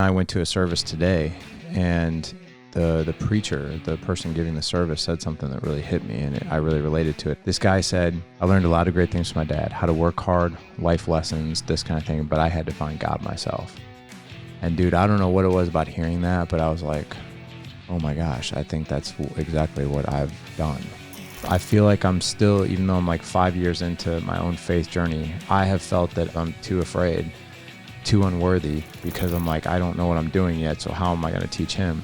I went to a service today, and the preacher, the person giving the service, said something that really hit me, and I really related to it. This guy said, I learned a lot of great things from my dad, how to work hard, life lessons, this kind of thing, but I had to find God myself. And dude, I don't know what it was about hearing that, but I was like, oh my gosh, I think that's exactly what I've done. I feel like I'm still, even though I'm like 5 years into my own faith journey, I have felt that I'm too afraid, too unworthy, because I'm like, I don't know what I'm doing yet, so how am I going to teach him?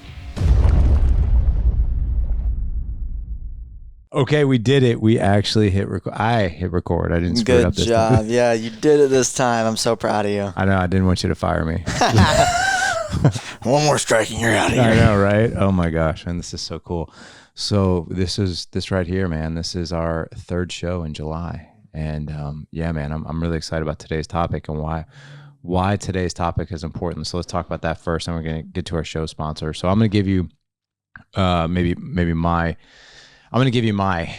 Okay, we did it. We actually hit record. I hit record. I didn't screw it up this time. Good job. Yeah, you did it this time. I'm so proud of you. I know. I didn't want you to fire me. One more strike and you're out of here. I know, right? Oh my gosh, and this is so cool. So this right here, man. This is our third show in July, and yeah, man, I'm really excited about today's topic and why today's topic is important. So let's talk about that first, and we're going to get to our show sponsor. So I'm going to give you I'm going to give you my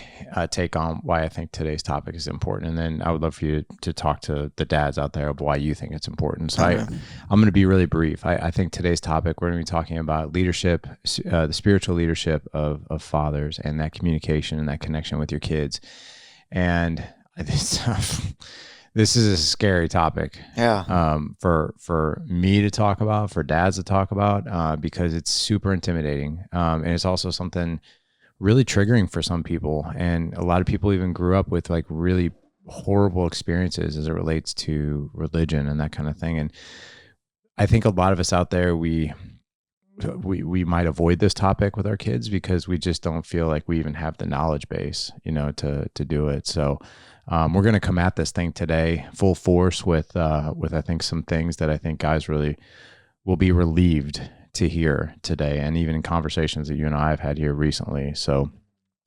take on why I think today's topic is important, and then I would love for you to talk to the dads out there of why you think it's important. So I'm going to be really brief. I think today's topic, we're going to be talking about leadership, the spiritual leadership of fathers, and that communication and that connection with your kids. And this is a scary topic, for me to talk about, for dads to talk about, because it's super intimidating, and it's also something really triggering for some people. And a lot of people even grew up with like really horrible experiences as it relates to religion and that kind of thing. And I think a lot of us out there, we might avoid this topic with our kids because we just don't feel like we even have the knowledge base, to do it. So we're going to come at this thing today full force with I think some things that I think guys really will be relieved to hear today, and even in conversations that you and I have had here recently. So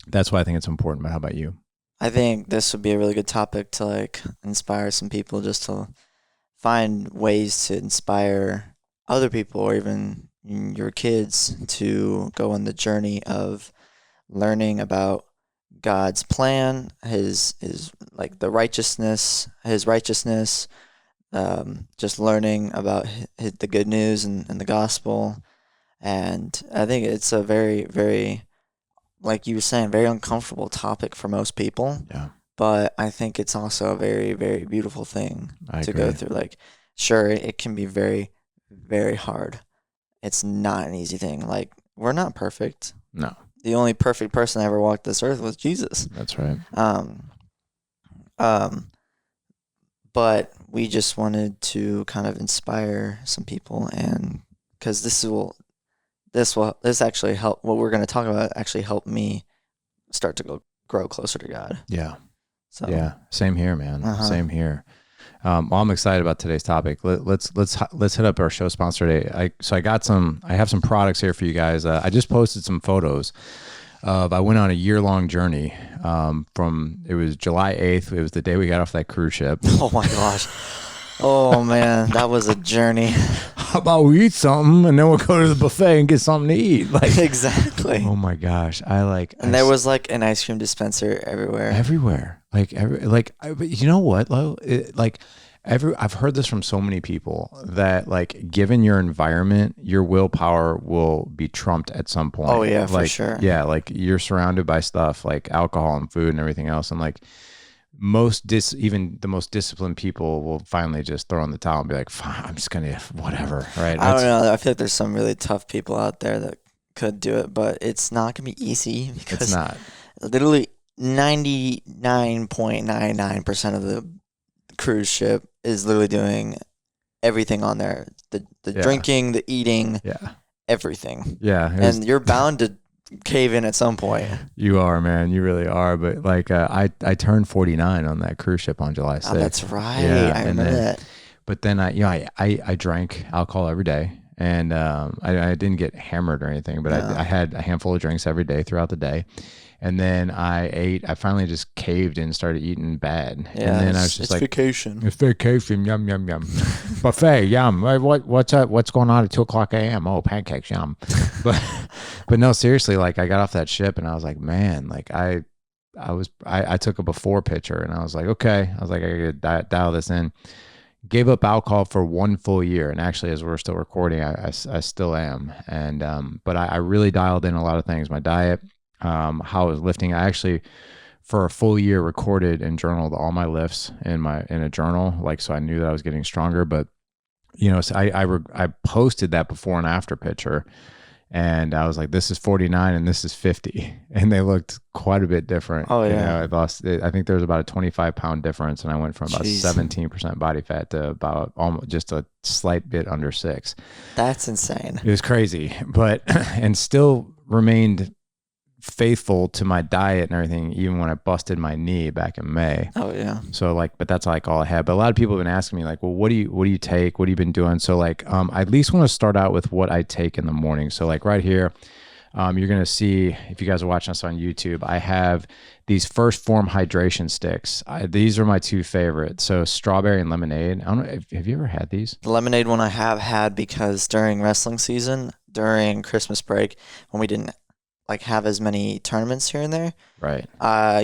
that's why I think it's important. But how about you? I think this would be a really good topic to like inspire some people, just to find ways to inspire other people or even your kids to go on the journey of learning about God's plan, his like the righteousness, his righteousness, just learning about the good news and the gospel. And I think it's a very, very, like you were saying, very uncomfortable topic for most people. Yeah. But I think it's also a very, very beautiful thing to go through. Like, sure, it can be very, very hard. It's not an easy thing. Like, we're not perfect. No. The only perfect person that ever walked this earth was Jesus. That's right. But we just wanted to kind of inspire some people, and because this actually help, what we're going to talk about actually helped me start to grow closer to God. Yeah. So yeah, same here, man. Same here. Well, I'm excited about today's topic. Let's hit up our show sponsor today. I have some products here for you guys. I just posted some photos of, I went on a year-long journey it was July 8th. It was the day we got off that cruise ship. Oh my gosh. Oh man, that was a journey. How about we eat something and then we'll go to the buffet and get something to eat? Like, exactly. Oh my gosh. There was like an ice cream dispenser everywhere. Everywhere. But you know what, Lo? I've heard this from so many people that, like, given your environment, your willpower will be trumped at some point. Oh yeah, for sure. Yeah, like you're surrounded by stuff like alcohol and food and everything else, and like even the most disciplined people will finally just throw in the towel and be like, fine, I'm just gonna whatever, right? I don't know. I feel like there's some really tough people out there that could do it, but it's not gonna be easy because it's not. Literally 99.99% of the cruise ship is literally doing everything on there. The drinking, the eating, everything. Yeah. And you're bound to cave in at some point. You are, man. You really are. But like, I turned 49 on that cruise ship on July 6th. Oh, that's right. Yeah, I remember that. But then I drank alcohol every day, and I didn't get hammered or anything, but I had a handful of drinks every day throughout the day. And then I finally just caved and started eating bad. Yeah, and then I was just like, vacation. It's vacation, yum, yum, yum. Buffet, yum. What's up? What's going on at 2:00 a.m.? Oh, pancakes, yum. But no, seriously, like I got off that ship and I was like, man, like I took a before picture and I was like, okay. I was like, I gotta dial this in. gave up alcohol for 1 full year. And actually, as we're still recording, I still am. And, but I really dialed in a lot of things, my diet, how I was lifting. I actually, for a full year, recorded and journaled all my lifts in a journal, like, so I knew that I was getting stronger. But, you know, so I posted that before and after picture, and I was like, this is 49 and this is 50. And they looked quite a bit different. Oh, yeah. You know, I lost, I think there was about a 25-pound difference, and I went from about 17% body fat to about almost just a slight bit under 6. That's insane. It was crazy, but, and still remained faithful to my diet and everything, even when I busted my knee back in May. Oh yeah. So like, but that's like all I had. But a lot of people have been asking me like, well, what do you take? What have you been doing? So like, I at least want to start out with what I take in the morning. So like right here, you're going to see, if you guys are watching us on YouTube, I have these First Form hydration sticks. These are my 2 favorites. So strawberry and lemonade. I don't know. Have you ever had these? The lemonade one I have had, because during wrestling season, during Christmas break, when we didn't like have as many tournaments here and there, right?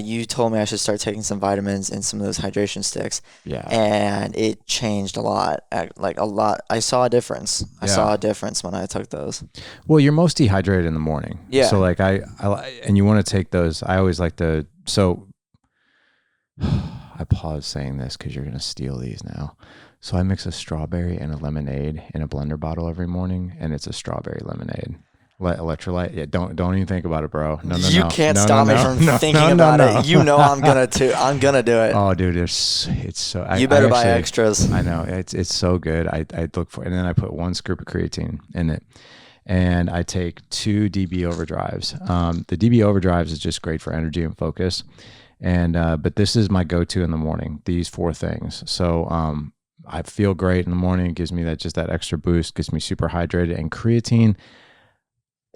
You told me I should start taking some vitamins and some of those hydration sticks. Yeah. And it changed a lot. Like a lot. I saw a difference. I saw a difference when I took those. Well, you're most dehydrated in the morning. Yeah. So like and you want to take those. I always like to, so I pause saying this because you're going to steal these now. So I mix a strawberry and a lemonade in a blender bottle every morning, and it's a strawberry lemonade. Electrolyte. Yeah, don't even think about it, bro. No. You can't stop me from thinking about it. You know I'm gonna do it. Oh, dude, it's so. You better buy extras. I know it's so good. I look for, and then I put 1 scoop of creatine in it, and I take 2 DB overdrives. The DB overdrives is just great for energy and focus, and but this is my go-to in the morning. These 4 things. So I feel great in the morning. It gives me that extra boost. Gets me super hydrated. And creatine,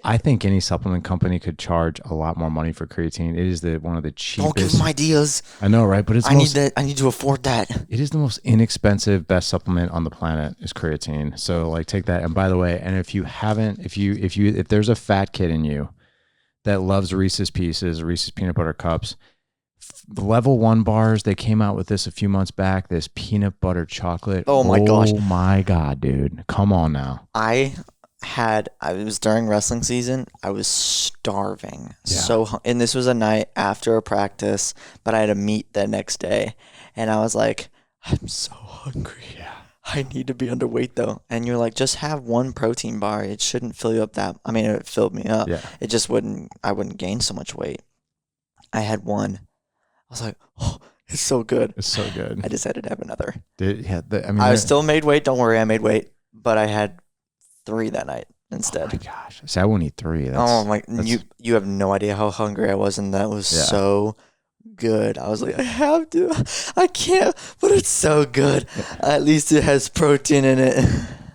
I think any supplement company could charge a lot more money for creatine. It is one of the cheapest. Don't give them ideas. I know, right? But I need to afford that. It is the most inexpensive, best supplement on the planet is creatine. So like, take that. And by the way, and if there's a fat kid in you that loves Reese's Pieces, Reese's peanut butter cups, the level 1 bars, they came out with this a few months back. This peanut butter chocolate. Oh my gosh. Oh my God, dude! Come on now. It was during wrestling season. I was starving. And this was a night after a practice, but I had a meet the next day, and I was like, I'm so hungry. Yeah. I need to be underweight though. And you're like, just have 1 protein bar. It shouldn't fill you up it filled me up. Yeah. It just I wouldn't gain so much weight. I had 1. I was like, oh, it's so good. It's so good. I decided to have another. Dude, yeah. I still made weight. Don't worry, I made weight, but I had 3 that night instead. Oh my gosh. See, I won't eat 3. You have no idea how hungry I was, and that was so good. I was like, I can't, but it's so good. At least it has protein in it.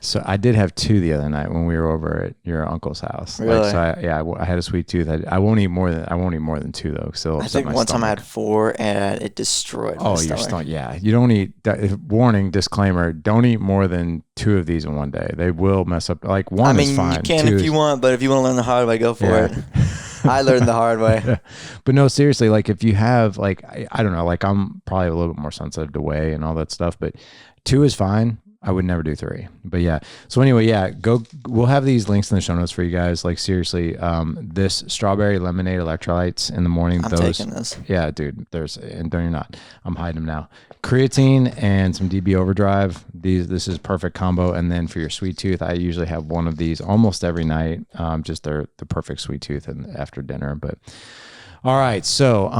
So I did have 2 the other night when we were over at your uncle's house. Really? I had a sweet tooth. I won't eat more than 2 though. So I think one time I had 4 and it destroyed my stomach. Your stomach. Yeah. You don't eat. Warning, disclaimer: don't eat more than 2 of these in one day. They will mess up. Like 1 is fine. You can if you want, but if you want to learn the hard way, go for it. I learned the hard way. Yeah. But no, seriously, like if you have like, I don't know, like I'm probably a little bit more sensitive to whey and all that stuff, but 2 is fine. I would never do 3, but yeah. So anyway, yeah, we'll have these links in the show notes for you guys. Like seriously, this strawberry lemonade electrolytes in the morning. I'm taking this. Yeah, dude, and you're not. I'm hiding them now. Creatine and some DB overdrive. This is perfect combo. And then for your sweet tooth, I usually have 1 of these almost every night. Just the perfect sweet tooth and after dinner, but. All right, so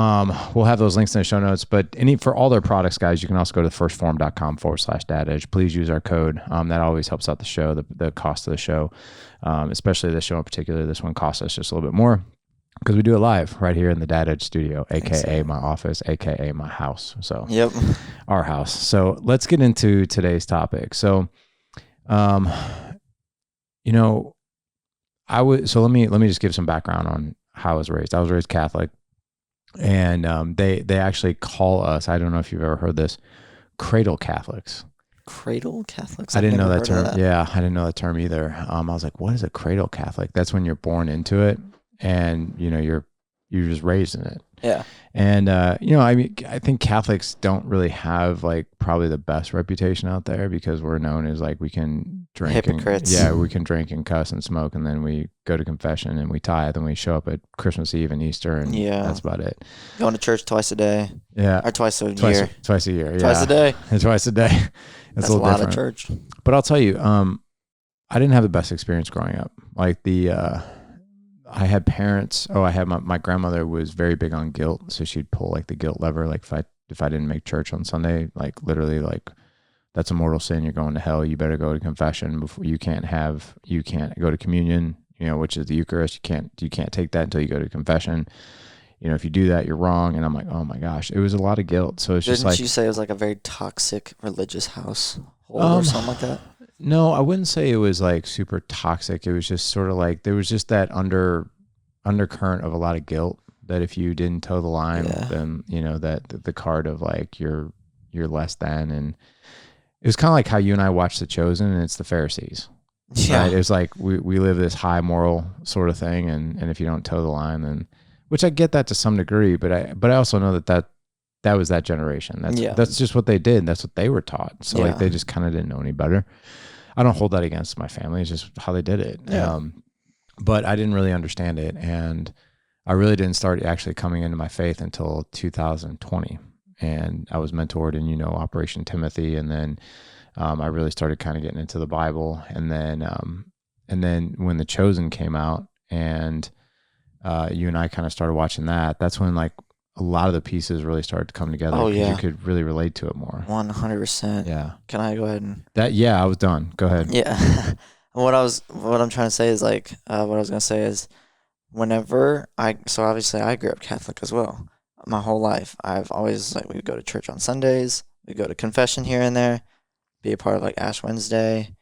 we'll have those links in the show notes, but for all their products, guys, you can also go to firstform.com/dad edge. Please use our code. That always helps out the show, the cost of the show, especially this show in particular. This one costs us just a little bit more because we do it live right here in the Dad Edge studio, aka my office, aka my house. So yep, our house. So let's get into today's topic. So, let me just give some background on how I was raised. I was raised Catholic, and they actually call us, I don't know if you've ever heard this, cradle Catholics. Cradle Catholics? I didn't know that term. Yeah, I didn't know that term either. I was like, what is a cradle Catholic? That's when you're born into it, and you're you're just raised in it. Yeah. And, I mean, I think Catholics don't really have like probably the best reputation out there because we're known as like, we can drink. Hypocrites. We can drink and cuss and smoke. And then we go to confession and we tithe and we show up at Christmas Eve and Easter. And that's about it. Going to church twice a day. Yeah. Or twice a year. Twice a year. Yeah. Twice a day. And twice a day. That's a lot of church. But I'll tell you, I didn't have the best experience growing up. Like I had parents. I had my grandmother was very big on guilt, so she'd pull like the guilt lever. Like if I didn't make church on Sunday, like literally, like that's a mortal sin. You're going to hell. You better go to confession before you can't go to communion. Which is the Eucharist. You can't take that until you go to confession. If you do that, you're wrong. And I'm like, oh my gosh, it was a lot of guilt. So it's just like, didn't you say it was like a very toxic religious household or something like that? No, I wouldn't say it was like super toxic. It was just sort of like, there was just that undercurrent of a lot of guilt that if you didn't toe the line, then, that the card of like, you're less than. And it was kind of like how you and I watched The Chosen, and it's the Pharisees. Yeah. Right? It was like, we live this high moral sort of thing. And if you don't toe the line, then, which I get that to some degree, but I also know that was that generation. That's just what they did. That's what they were taught. So like, they just kind of didn't know any better. I don't hold that against my family. It's just how they did it. Yeah. But I didn't really understand it. And I really didn't start actually coming into my faith until 2020. And I was mentored in, Operation Timothy. And then I really started kind of getting into the Bible. And then when The Chosen came out and you and I kind of started watching that, that's when like a lot of the pieces really started to come together. Oh, yeah. You could really relate to it more. 100%. Yeah. Can I go ahead and... I was done. Go ahead. Yeah. What I'm trying to say is like, what I was going to say is whenever so obviously I grew up Catholic as well. My whole life, I've always like, we would go to church on Sundays. We go to confession here and there, be a part of like Ash Wednesday,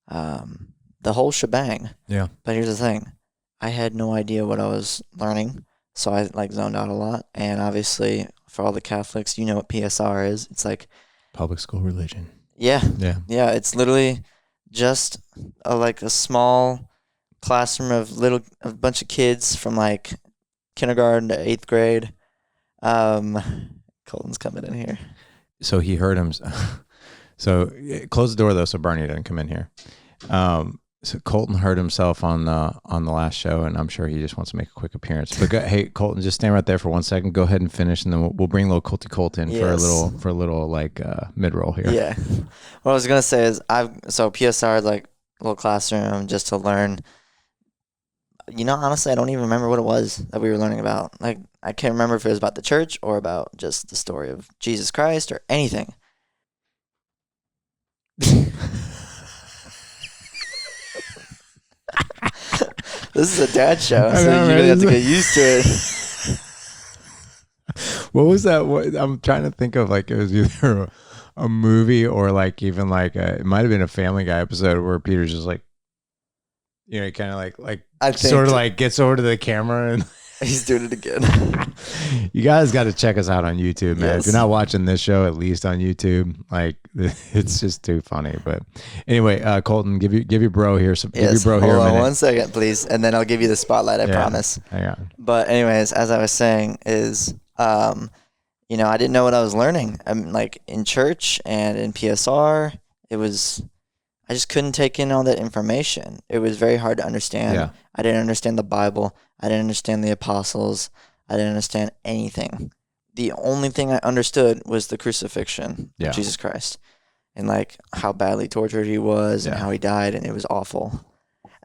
the whole shebang. Yeah. But here's the thing. I had no idea what I was learning. So I like zoned out a lot. And obviously for all the Catholics, you know what PSR is. It's like public school religion. Yeah. Yeah. Yeah. It's literally just like a small classroom of a bunch of kids from like kindergarten to 8th grade. Colton's coming in here. So he heard him. So close the door though, so Barney doesn't come in here. So Colton heard himself on the last show, and I'm sure he just wants to make a quick appearance. But hey, Colton, just stand right there for 1 second. Go ahead and finish, and then we'll bring little Colt in for a little like mid roll here. Yeah. What I was gonna say is so PSR is like a little classroom just to learn. Honestly, I don't even remember what it was that we were learning about. Like, I can't remember if it was about the church or about just the story of Jesus Christ or anything. This is a dad show, so you really have to get used to it. What was that? I'm trying to think of, like, it was either a movie or like even like it might have been a Family Guy episode where Peter's just like, kind of like sort of like gets over to the camera and he's doing it again. You guys got to check us out on YouTube, man. Yes. If you're not watching this show, at least on YouTube, like it's just too funny. But anyway, Colton, give your bro here some. Yes, give your bro here a minute. 1 second, please, and then I'll give you the spotlight. I promise. Hang on. But anyways, as I was saying, is I didn't know what I was learning. Like in church and in PSR, I just couldn't take in all that information. It was very hard to understand. Yeah. I didn't understand the Bible. I didn't understand the apostles. I didn't understand anything. The only thing I understood was the crucifixion of Jesus Christ and like how badly tortured he was and how he died, and it was awful.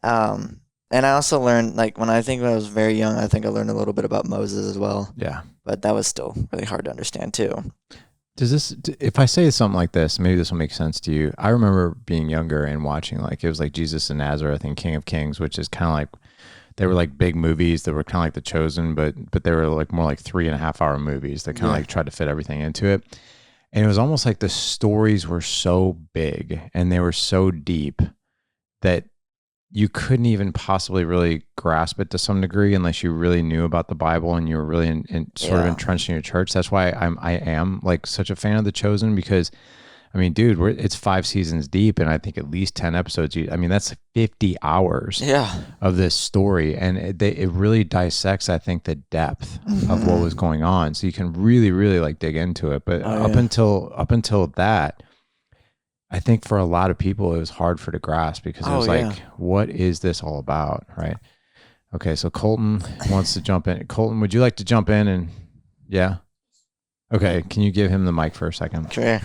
And I also learned, like, when I was very young, I think I learned a little bit about Moses as well. Yeah. But that was still really hard to understand too. If I say something like this, maybe this will make sense to you. I remember being younger and watching, like, it was like Jesus of Nazareth and King of Kings, which is kind of like, they were like big movies that were kind of like The Chosen, but they were like more like 3.5 hour movies that kind of like tried to fit everything into it. And it was almost like the stories were so big and they were so deep that you couldn't even possibly really grasp it to some degree unless you really knew about the Bible and you were really sort of entrenched in your church. That's why I am like such a fan of The Chosen, because I mean, dude, it's 5 seasons deep, and I think at least 10 episodes. I mean, that's 50 hours of this story, and it really dissects, I think, the depth of what was going on. So you can really, really like dig into it. But up until that, I think for a lot of people, it was hard for to grasp because it was like, what is this all about, right? Okay, so Colton wants to jump in. Colton, would you like to jump in and yeah? Okay, can you give him the mic for a second? Sure.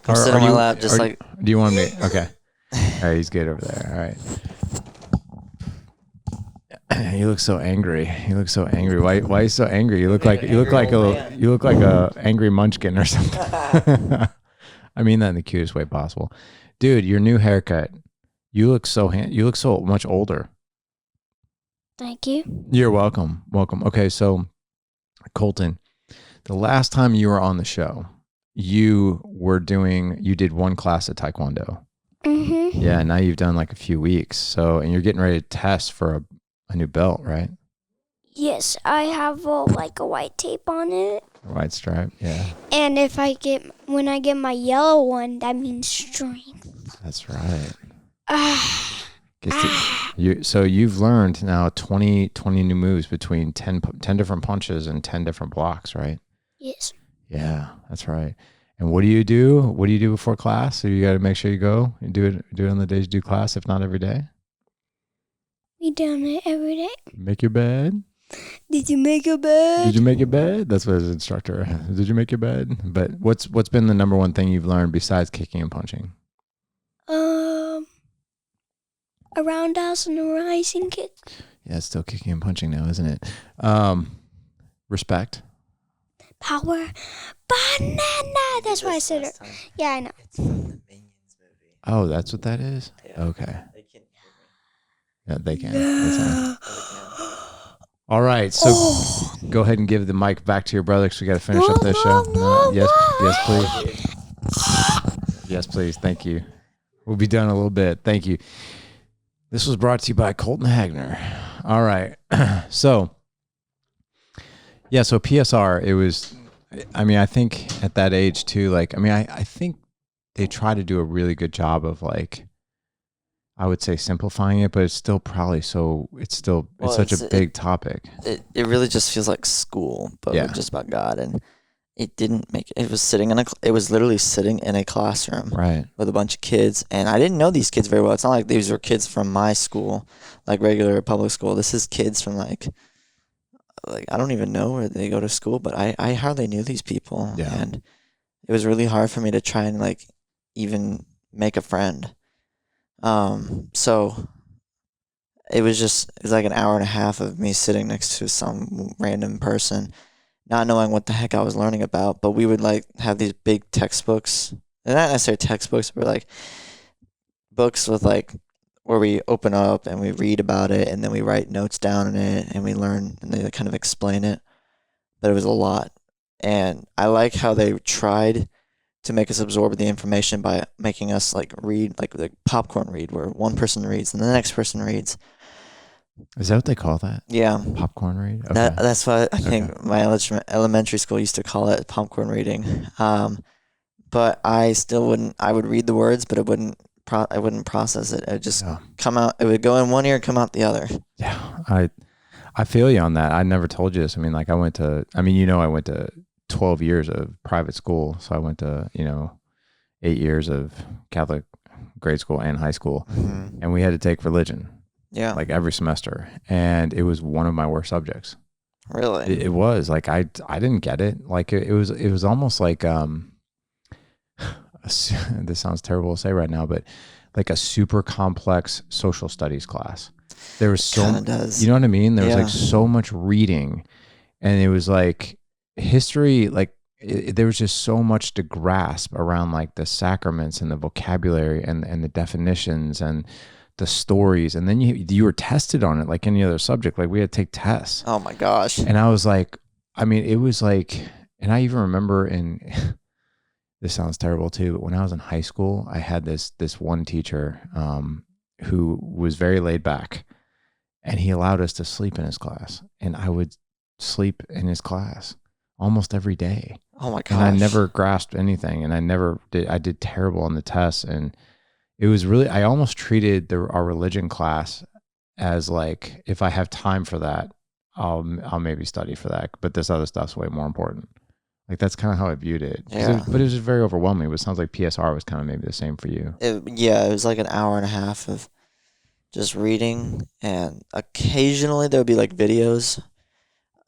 Come sit on my lap, do you want me? Okay. All right, he's good over there. All right. You look so angry. Why are you so angry? You look like a angry munchkin or something. I mean that in the cutest way possible. Dude, your new haircut. You look so much older. Thank you. You're welcome. Okay, so Colton, the last time you were on the show, you did one class of Taekwondo. Mm-hmm. Yeah, now you've done like a few weeks. And you're getting ready to test for a new belt, right? Yes, I have a white tape on it. White stripe, yeah. And when I get my yellow one, that means strength. That's right. So you've learned now 20 new moves between 10 different punches and 10 different blocks, right? Yes. Yeah, that's right. And what do you do? What do you do before class? So you got to make sure you go and do it on the days you do class, if not every day. We do it every day. Make your bed. Did you make your bed? Did you make your bed? That's what his instructor. Did you make your bed? But what's been the number one thing you've learned besides kicking and punching? A roundhouse and a rising kick. Yeah, it's still kicking and punching now, isn't it? Respect. Power. Banana. That's why I said it. Yeah, I know. It's from the Minions movie. Oh, that's what that is? Yeah. Okay. They can hear me. Yeah, they can. That's all right, so go ahead and give the mic back to your brother because we got to finish up this show. No, yes, please. Yes, please. Thank you. We'll be done in a little bit. Thank you. This was brought to you by Colton Hagner. All right. So PSR, it was, I mean, I think at that age too, I think they try to do a really good job of I would say simplifying it, but it's still probably it's such a big topic. It really just feels like school, but just about God. And it didn't make it was literally sitting in a classroom right with a bunch of kids, and I didn't know these kids very well. It's not like these were kids from my school, like regular public school. This is kids from like I don't even know where they go to school, but I hardly knew these people. Yeah. And it was really hard for me to try and even make a friend. So it was like an hour and a half of me sitting next to some random person, not knowing what the heck I was learning about. But we would have these big textbooks, and not necessarily textbooks, but books with where we open up and we read about it, and then we write notes down in it, and we learn, and they kind of explain it. But it was a lot, and I like how they tried to make us absorb the information by making us read the popcorn read, where one person reads and the next person reads. Is that what they call that? Yeah. Popcorn read? Okay. That's what I think my elementary school used to call it, popcorn reading. But I would read the words, but I wouldn't process it. It would just come out. It would go in one ear and come out the other. Yeah. I feel you on that. I never told you this. I mean, I went to 12 years of private school. So I went to, 8 years of Catholic grade school and high school. Mm-hmm. And we had to take religion. Yeah. Every semester. And it was one of my worst subjects. Really? It was I didn't get it. It was almost like, this sounds terrible to say right now, but a super complex social studies class. There was does. You know what I mean? There was so much reading, and it was history, there was just so much to grasp around the sacraments and the vocabulary and the definitions and the stories. And then you were tested on it like any other subject. We had to take tests. Oh my gosh. And I was it was and I even remember this sounds terrible too, but when I was in high school, I had this one teacher who was very laid back, and he allowed us to sleep in his class, and I would sleep in his class almost every day. Oh my gosh. And I never grasped anything, and I did terrible on the tests. And it was really, I almost treated our religion class as like, if I have time for that, I'll maybe study for that, but this other stuff's way more important. Like, that's kind of how I viewed it. But it was just very overwhelming. But it sounds like PSR was kind of maybe the same for you. It was like an hour and a half of just reading, and occasionally there would be like videos.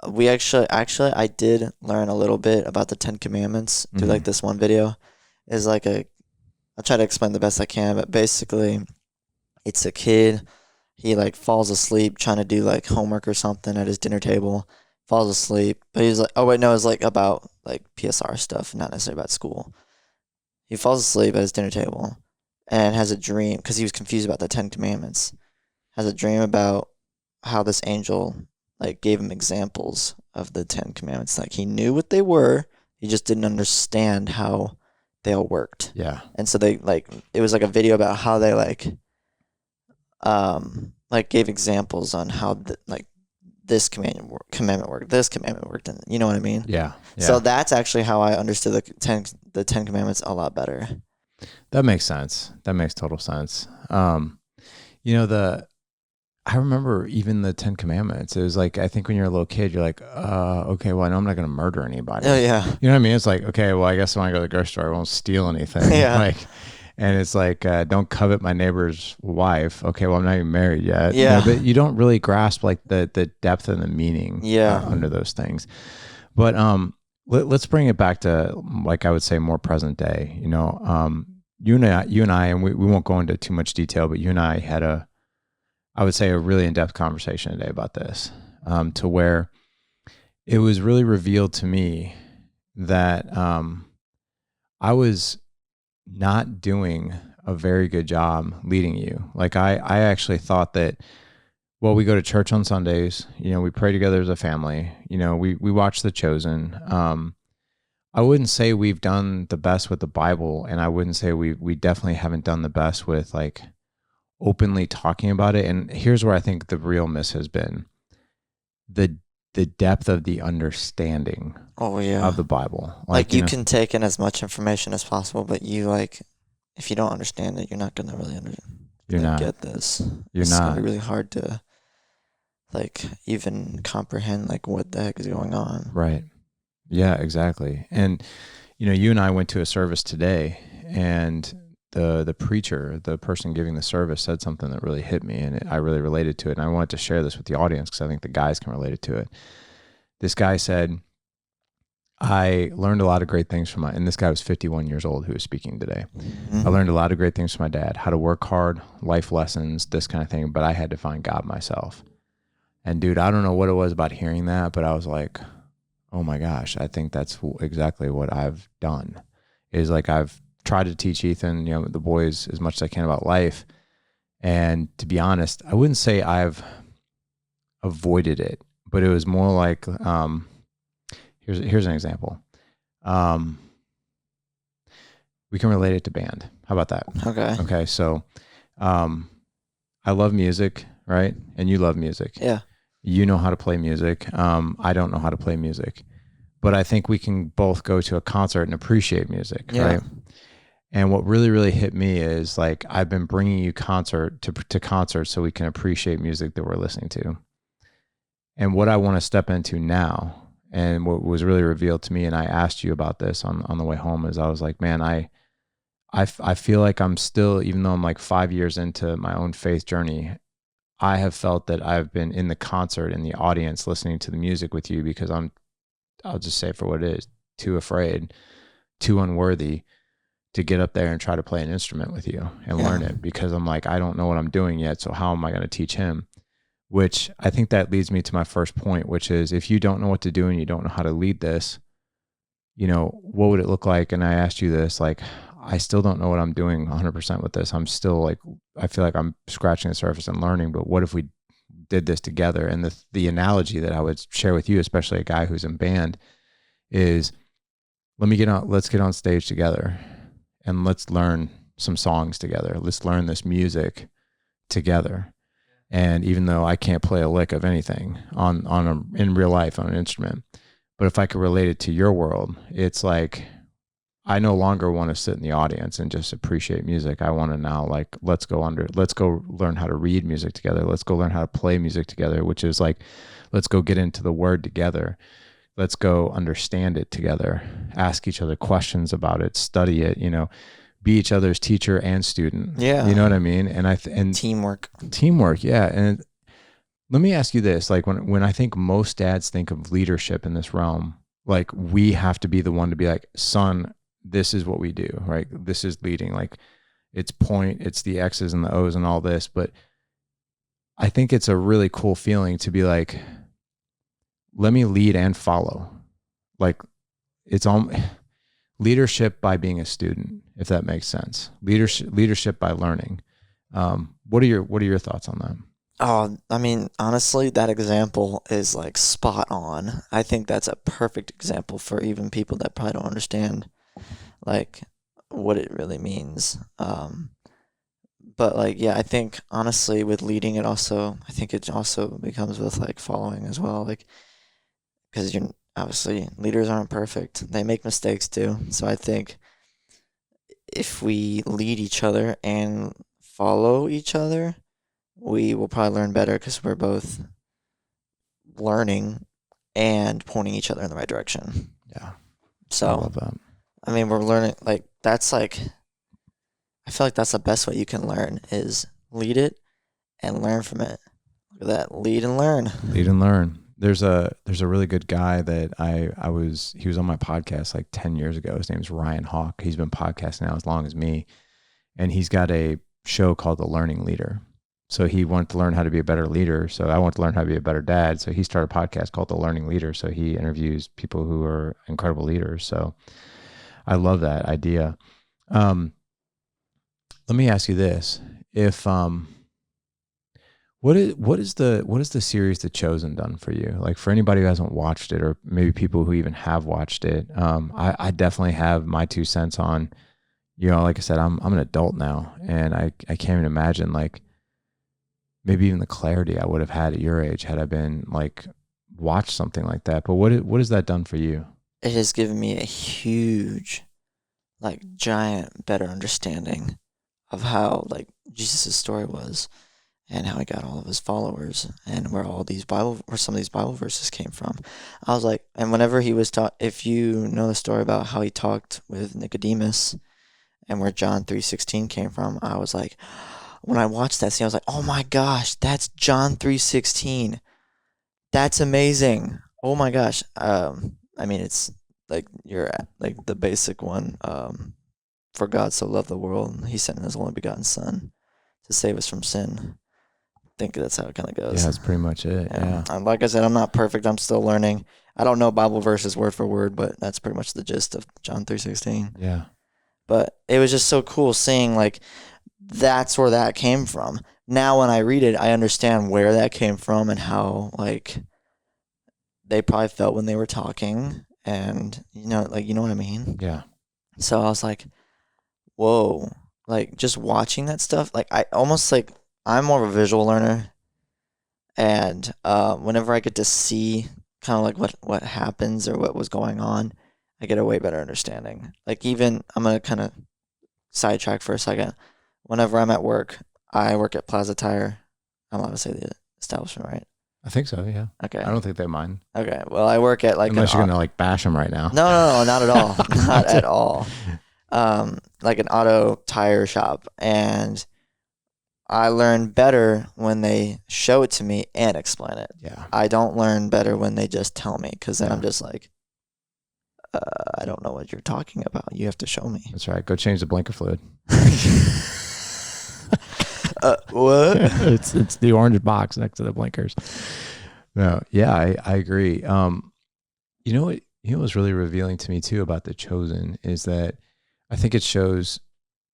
We actually, I did learn a little bit about the 10 Commandments through like this one video. Is like I'll try to explain the best I can, but basically, it's a kid. He like falls asleep trying to do like homework or something at his dinner table. Falls asleep, but he's like, oh wait, no, it's like about like PSR stuff, not necessarily about school. He falls asleep at his dinner table and has a dream because he was confused about the 10 Commandments. Has a dream about how this angel like gave him examples of the 10 Commandments. Like he knew what they were, he just didn't understand how they all worked. Yeah. And so they like, it was like a video about how they like gave examples on how this commandment worked, this commandment worked, and you know what I mean? Yeah. So that's actually how I understood the 10 Commandments a lot better. That makes sense. That makes total sense. I remember even the 10 Commandments. It was like, I think when you're a little kid, you're like, okay, well, I know I'm not going to murder anybody. Oh yeah. You know what I mean? It's like, okay, well, I guess when I go to the grocery store, I won't steal anything. Yeah. And it's like, don't covet my neighbor's wife. Okay, well, I'm not even married yet. Yeah. But you don't really grasp like the depth and the meaning under those things. But let's bring it back to, like, I would say more present day. You and I, and we won't go into too much detail, but you and I had I would say a really in-depth conversation today about this, to where it was really revealed to me that I was not doing a very good job leading you. Like I actually thought that, well, we go to church on Sundays, we pray together as a family, we watch The Chosen. I wouldn't say we've done the best with the Bible, and I wouldn't say we definitely haven't done the best with like openly talking about it. And here's where I think the real miss has been: the depth of the understanding of the Bible. Like you can take in as much information as possible, but you if you don't understand it, you're not going to really get this. It's going to be really hard to even comprehend what the heck is going on. Right. Yeah, exactly. And, you and I went to a service today, and the preacher, the person giving the service, said something that really hit me, and I really related to it. And I wanted to share this with the audience because I think the guys can relate to it. This guy said, I learned a lot of great things from and this guy was 51 years old who was speaking today. Mm-hmm. I learned a lot of great things from my dad, how to work hard, life lessons, this kind of thing, but I had to find God myself. And dude, I don't know what it was about hearing that, but I was like, oh my gosh, I think that's exactly what I've done. Is like I've tried to teach Ethan, the boys, as much as I can about life. And to be honest, I wouldn't say I've avoided it, but it was more like, here's an example. We can relate it to band. How about that? Okay. So, I love music, right? And you love music. Yeah. You know how to play music. I don't know how to play music, but I think we can both go to a concert and appreciate music, right? And what really, really hit me is I've been bringing you to concerts so we can appreciate music that we're listening to. And what I want to step into now, and what was really revealed to me, and I asked you about this on the way home, is I was like, man, I feel like I'm still, even though I'm 5 years into my own faith journey, I have felt that I've been in the concert, in the audience, listening to the music with you because I'll just say it for what it is, too afraid, too unworthy to get up there and try to play an instrument with you and learn it, because I'm I don't know what I'm doing yet. So how am I going to teach him? Which I think that leads me to my first point, which is if you don't know what to do and you don't know how to lead this, what would it look like? And I asked you this, I still don't know what I'm doing 100% with this. I'm still I feel like I'm scratching the surface and learning, but what if we did this together? And the analogy that I would share with you, especially a guy who's in band, is let's get on stage together and let's learn some songs together. Let's learn this music together. And even though I can't play a lick of anything in real life on an instrument, But if I could relate it to your world, it's like, I no longer want to sit in the audience and just appreciate music. I want to now, like, let's go learn how to read music together. Let's go learn how to play music together, which is like, let's go get into the word together. Let's go understand it together, ask each other questions about it, study it, be each other's teacher and student. Yeah. You know what I mean? And teamwork. Yeah. And let me ask you this, like when I think most dads think of leadership in this realm, like we have to be the one to be like, son, this is what we do, right? This is leading. Like it's the X's and the O's and all this. But I think it's a really cool feeling to be like, let me lead and follow. Like it's all leadership by being a student, if that makes sense. Leadership by learning. What are your thoughts on that? Oh, I mean, honestly, that example is like spot on. I think that's a perfect example for even people that probably don't understand like what it really means. But like, yeah, I think honestly with leading it also becomes with like following as well. Like, because obviously leaders aren't perfect. They make mistakes too. So I think if we lead each other and follow each other, we will probably learn better because we're both learning and pointing each other in the right direction. Yeah. So, I love that. I mean, we're learning, like, that's like, I feel like that's the best way you can learn is lead it and learn from it. Look at that. Lead and learn. Lead and learn. There's a really good guy that he was on my podcast like 10 years ago. His name's Ryan Hawk. He's been podcasting now as long as me. And he's got a show called The Learning Leader. So he wanted to learn how to be a better leader. So I wanted to learn how to be a better dad. So he started a podcast called The Learning Leader. So he interviews people who are incredible leaders. So I love that idea. Let me ask you this. If what is the series The Chosen done for you? Like for anybody who hasn't watched it, or maybe people who even have watched it, I definitely have my 2 cents on, like I said, I'm an adult now, and I can't even imagine like maybe even the clarity I would have had at your age had I been like watched something like that. But what has that done for you? It has given me a huge, like giant, better understanding of how like Jesus' story was and how he got all of his followers and where some of these Bible verses came from. I was like, and whenever he was if you know the story about how he talked with Nicodemus and where John 3:16 came from, I was like, when I watched that scene, I was like, oh my gosh, that's John 3:16. That's amazing. Oh my gosh. I mean, it's like like the basic one. For God so loved the world, he sent his only begotten Son to save us from sin. I think that's how it kind of goes. Yeah, that's pretty much it. Yeah. Like I said, I'm not perfect. I'm still learning. I don't know Bible verses word for word, but that's pretty much the gist of John 3:16. Yeah. But it was just so cool seeing like that's where that came from. Now when I read it, I understand where that came from and how like they probably felt when they were talking, and you know what I mean? Yeah. So I was like, whoa, like just watching that stuff, like I'm more of a visual learner, and whenever I get to see kind of like what happens or what was going on, I get a way better understanding. Like even, I'm going to kind of sidetrack for a second. Whenever I'm at work, I work at Plaza Tire. I'm allowed to say the establishment, right? I think so, yeah. Okay. I don't think they mind. Okay. Well, I work at like unless you're going to like bash them right now. No, not at all. Not at all. Like an auto tire shop, and I learn better when they show it to me and explain it. Yeah. I don't learn better when they just tell me, because then I'm just like, I don't know what you're talking about. You have to show me. That's right. Go change the blinker fluid. What? It's the orange box next to the blinkers. No, yeah, I agree. You know what's really revealing to me too about The Chosen is that I think it shows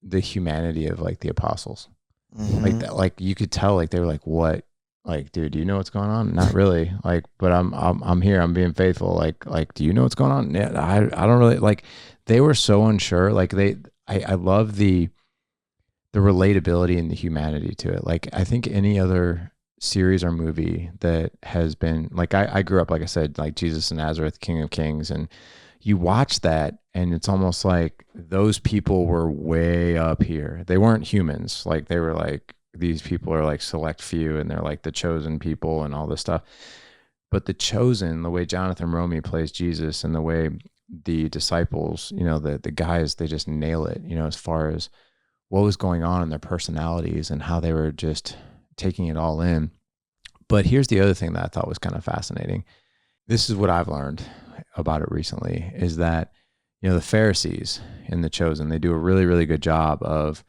the humanity of like the apostles. Mm-hmm. Like that, like you could tell like they were like, what? Like, dude, do you know what's going on? Not really. Like, but I'm here. I'm being faithful. Like, do you know what's going on? Yeah, I don't really like. They were so unsure. Like I love the relatability and the humanity to it. Like I think any other series or movie that has been like, I grew up, like I said, like Jesus of Nazareth, King of Kings, and you watch that and it's almost like those people were way up here. They weren't humans. Like they were like, these people are like select few and they're like the chosen people and all this stuff. But the chosen, the way Jonathan Romy plays Jesus and the way the disciples, the guys, they just nail it, as far as what was going on in their personalities and how they were just taking it all in. But here's the other thing that I thought was kind of fascinating. This is what I've learned about it recently, is that, the Pharisees in The Chosen, they do a really, really good job of,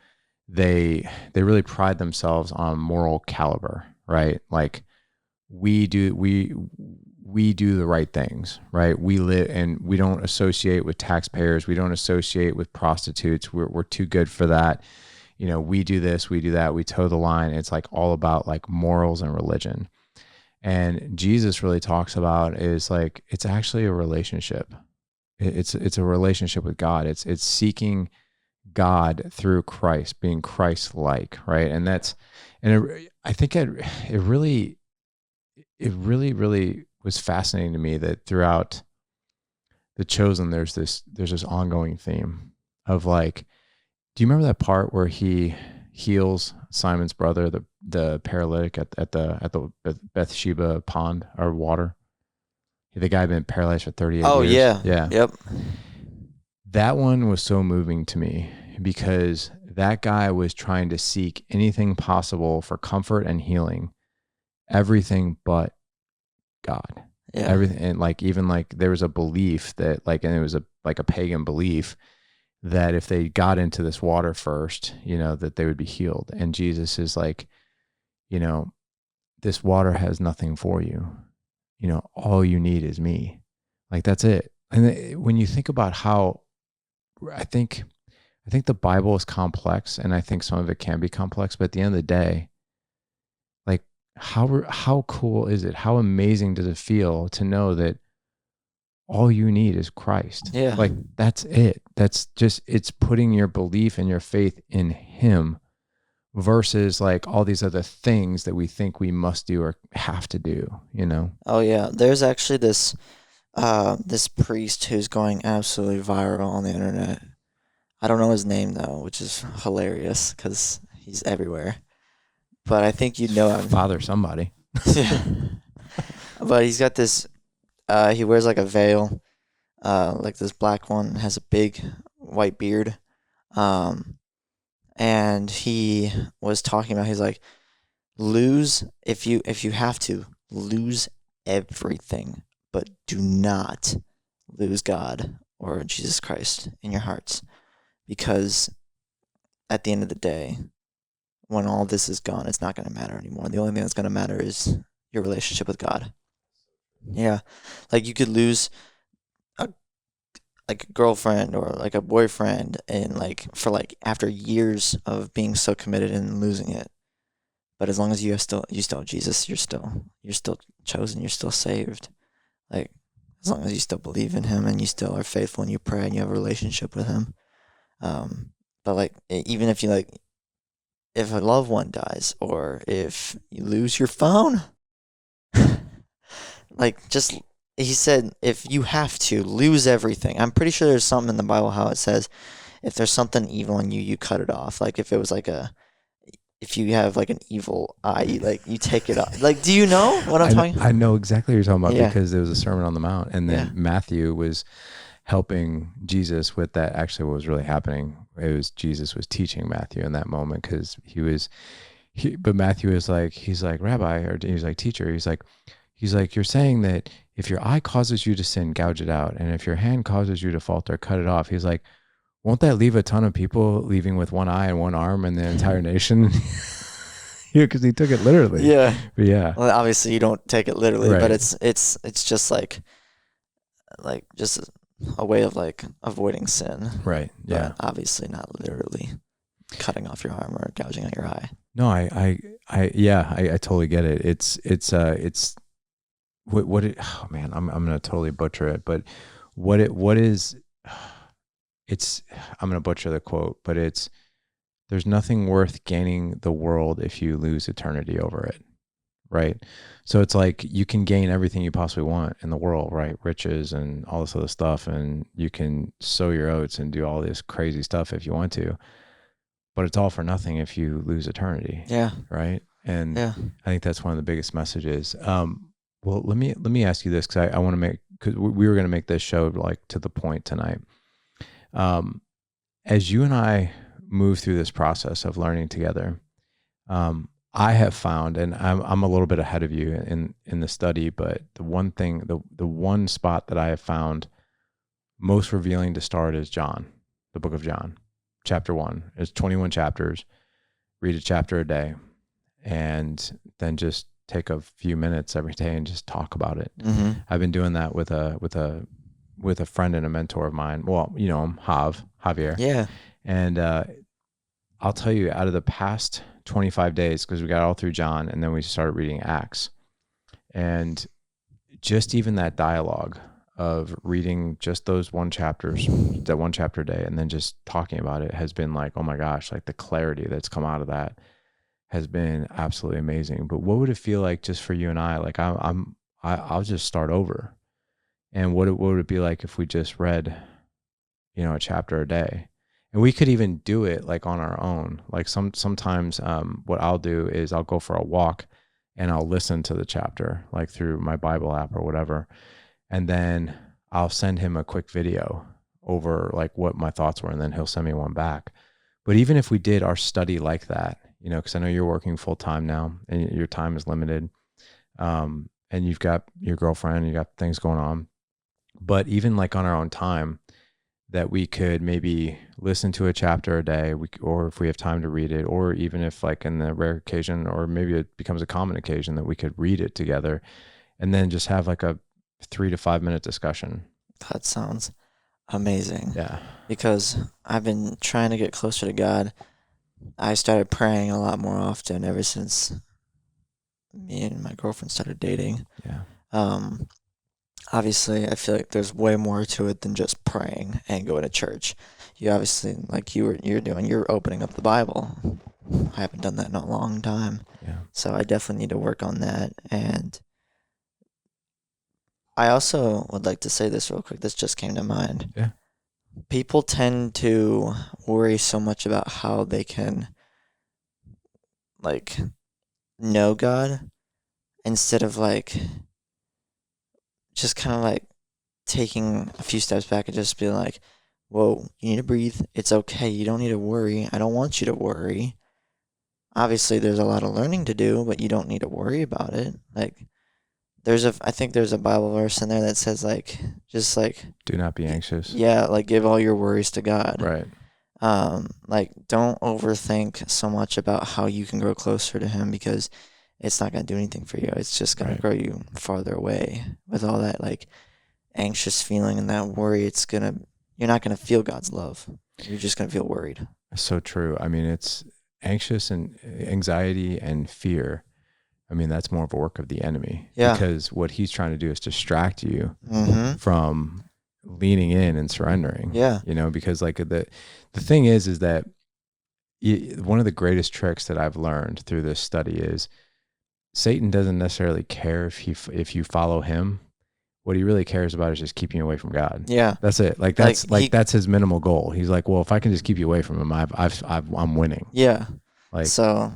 they really pride themselves on moral caliber, right? Like we do the right things, right? We live, and we don't associate with taxpayers. We don't associate with prostitutes. We're too good for that. We do this, we do that, we toe the line. It's like all about like morals and religion. And Jesus really talks about is like, it's actually a relationship. It's a relationship with God. It's seeking God through Christ, being Christ-like, right? And I think it really was fascinating to me that throughout The Chosen, there's this ongoing theme of like, do you remember that part where he heals Simon's brother, the paralytic at the Bathsheba pond or water? The guy had been paralyzed for 38 years. Oh, yeah. Yeah. Yep. That one was so moving to me because that guy was trying to seek anything possible for comfort and healing, everything but God. Yeah. Everything. And like, even like there was a belief that like, and it was like a pagan belief that if they got into this water first, that they would be healed. And Jesus is like, this water has nothing for you. All you need is me. Like, that's it. And when you think about how, I think the Bible is complex, and I think some of it can be complex, but at the end of the day, like how cool is it? How amazing does it feel to know that all you need is Christ? Yeah. Like, that's it. That's just, it's putting your belief and your faith in him versus like all these other things that we think we must do or have to do, Oh yeah. There's actually this priest who's going absolutely viral on the internet. I don't know his name though, which is hilarious because he's everywhere. But I think him. Father somebody. Yeah. But he's got this, he wears like a veil, like this black one, has a big white beard. And he was talking about, he's like, if you have to, lose everything, but do not lose God or Jesus Christ in your hearts. Because at the end of the day, when all this is gone, it's not going to matter anymore. The only thing that's going to matter is your relationship with God. Yeah. Like you could lose a girlfriend or like a boyfriend and for after years of being so committed and losing it. But as long as you still have Jesus, you're still chosen, you're still saved. Like as long as you still believe in him and you still are faithful and you pray and you have a relationship with him. But like even if you if a loved one dies or if you lose your phone, he said, if you have to lose everything, I'm pretty sure there's something in the Bible how it says, if there's something evil in you, you cut it off. Like if it was if you have like an evil eye, like you take it off. Like, do you know what I'm talking about? I know exactly what you're talking about because there was a Sermon on the Mount, and then Matthew was helping Jesus with that. Actually, what was really happening, it was Jesus was teaching Matthew in that moment because but Matthew is like, he's like, Rabbi, or he's like, teacher, he's like, you're saying that if your eye causes you to sin, gouge it out. And if your hand causes you to falter, cut it off. He's like, won't that leave a ton of people leaving with one eye and one arm and the entire nation? Yeah, because he took it literally. Yeah. But yeah. Well, obviously you don't take it literally, Right. but it's just like just a way of avoiding sin. Right. Yeah. But obviously not literally cutting off your arm or gouging out your eye. No, I totally get it. It's oh man, I'm going to totally butcher it, but I'm going to butcher the quote, but there's nothing worth gaining the world if you lose eternity over it. right? So it's like you can gain everything you possibly want in the world, right? Riches and all this other stuff, and you can sow your oats and do all this crazy stuff if you want to, but it's all for nothing if you lose eternity. Yeah. Right. And Yeah. I think that's one of the biggest messages. Well, let me ask you this, because I want to make, because we were going to make this show like to the point tonight. As you and I move through this process of learning together, I have found, and I'm a little bit ahead of you in the study, but the one thing, the one spot that I have found most revealing to start is John, the book of John, chapter 1. It's 21 chapters. Read a chapter a day, and then just take a few minutes every day and just talk about it. Mm-hmm. I've been doing that with a friend and a mentor of mine. Well, you know him, Javier. Yeah. And I'll tell you, out of the past 25 days, because we got all through John and then we started reading Acts, and just even that dialogue of reading just that one chapter a day, and then just talking about it has been like, oh my gosh, like the clarity that's come out of that has been absolutely amazing. But what would it feel like just for you and I? Like I'll just start over. And what would it be like if we just read, a chapter a day? And we could even do it like on our own. Like sometimes what I'll do is I'll go for a walk and I'll listen to the chapter like through my Bible app or whatever. And then I'll send him a quick video over like what my thoughts were, and then he'll send me one back. But even if we did our study like that, because I know you're working full time now and your time is limited, and you've got your girlfriend, you got things going on. But even like on our own time, that we could maybe listen to a chapter a day, or if we have time to read it, or even if like in the rare occasion, or maybe it becomes a common occasion, that we could read it together, and then just have like a 3 to 5 minute discussion. That sounds amazing. Yeah. Because I've been trying to get closer to God. I started praying a lot more often ever since me and my girlfriend started dating. Yeah. Obviously, I feel like there's way more to it than just praying and going to church. You obviously, like you're doing, you're opening up the Bible. I haven't done that in a long time. Yeah. So I definitely need to work on that. And I also would like to say this real quick. This just came to mind. Yeah. People tend to worry so much about how they can, like, know God, instead of, like, just kind of, like, taking a few steps back and just being like, whoa, you need to breathe. It's okay. You don't need to worry. I don't want you to worry. Obviously, there's a lot of learning to do, but you don't need to worry about it. Like, I think there's a Bible verse in there that says, like, just like, do not be anxious. Yeah, like give all your worries to God. Right. Like don't overthink so much about how you can grow closer to Him, because it's not gonna do anything for you. It's just gonna grow you farther away with all that like anxious feeling and that worry. You're not gonna feel God's love. You're just gonna feel worried. So true. I mean, it's anxious and anxiety and fear. I mean, that's more of a work of the enemy. Yeah. Because what he's trying to do is distract you from leaning in and surrendering. Yeah. Because like the thing is that one of the greatest tricks that I've learned through this study is Satan doesn't necessarily care if you follow him. What he really cares about is just keeping you away from God. Yeah. That's it. That's his minimal goal. He's like, well, if I can just keep you away from him, I'm winning. Yeah. Like, so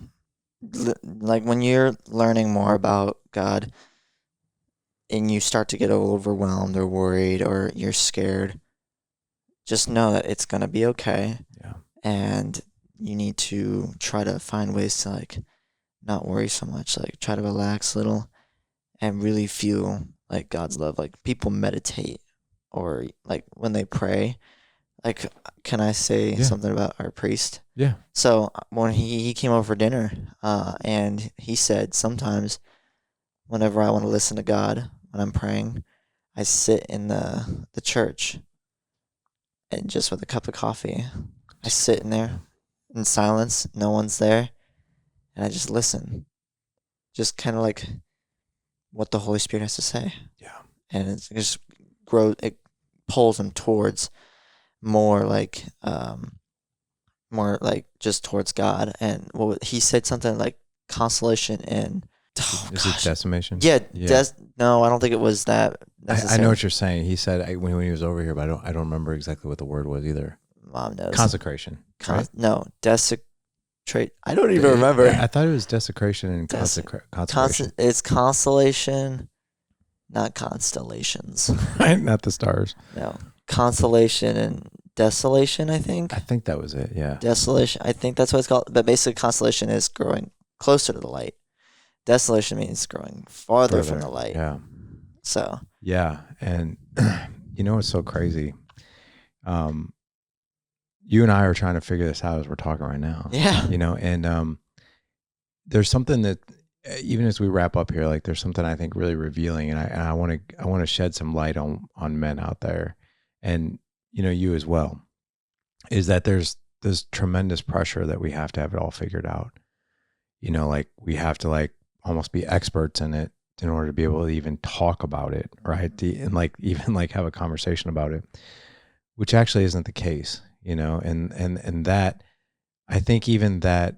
like when you're learning more about God and you start to get overwhelmed or worried or you're scared, just know that it's going to be okay. Yeah. And you need to try to find ways to like not worry so much, like try to relax a little and really feel like God's love. Like people meditate, or like when they pray, like, can I say something about our priest? Yeah. So when he came over for dinner, and he said sometimes whenever I want to listen to God when I'm praying, I sit in the church and just with a cup of coffee, I sit in there in silence, no one's there, and I just listen. Just kind of like what the Holy Spirit has to say. Yeah. And it just grows, it pulls him towards more like just towards God. And he said something like consolation in Is it decimation? Yeah. No, I don't think it was that. I know what you're saying. He said when he was over here, but I don't remember exactly what the word was either. Mom knows. Consecration. Right? No, desecrate. I don't even remember. I thought it was desecration and consecration. It's consolation, not constellations. Right? Not the stars. No, consolation and desolation, I think. I think that was it, yeah. Desolation, I think that's what it's called. But basically, consolation is growing closer to the light. Desolation means growing farther from the light. Yeah. So. Yeah, and you know what's so crazy? You and I are trying to figure this out as we're talking right now. Yeah. You know, and there's something that even as we wrap up here, like there's something I think really revealing, and I want to shed some light on men out there, and you know, you as well, is that there's this tremendous pressure that we have to have it all figured out. You know, like we have to like almost be experts in it in order to be able to even talk about it, right? And like even like have a conversation about it, which actually isn't the case, you know. And that I think even that,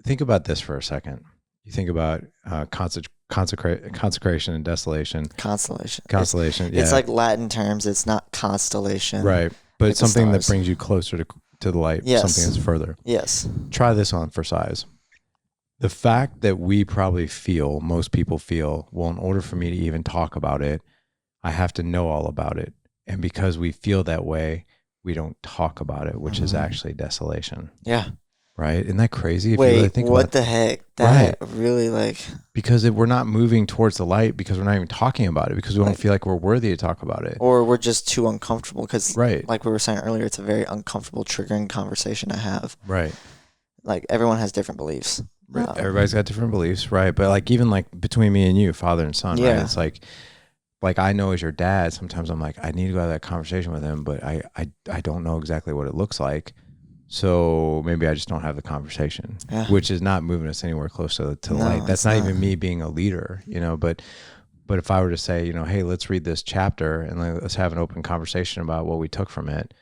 think about this for a second. You think about consecration and desolation. Constellation. It's like Latin terms. It's not constellation. Right. But it's something that brings you closer to the light. Yes. Something that's further. Yes. Try this on for size. The fact that we probably feel, most people feel, well, in order for me to even talk about it, I have to know all about it. And because we feel that way, we don't talk about it, which is actually desolation. Yeah. Right? Isn't that crazy? If Wait, you really think what the heck? That really like... Because if we're not moving towards the light, because we're not even talking about it, because we don't feel like we're worthy to talk about it. Or we're just too uncomfortable, because like we were saying earlier, it's a very uncomfortable, triggering conversation to have. Right. Like everyone has different beliefs. Right. Everybody's got different beliefs, right? But like even like between me and you, father and son, right? It's like I know as your dad, sometimes I'm like, I need to go have that conversation with him, but I don't know exactly what it looks like. So maybe I just don't have the conversation, which is not moving us anywhere close to the light. That's not even me being a leader, you know, but if I were to say, you know, hey, let's read this chapter and let's have an open conversation about what we took from it.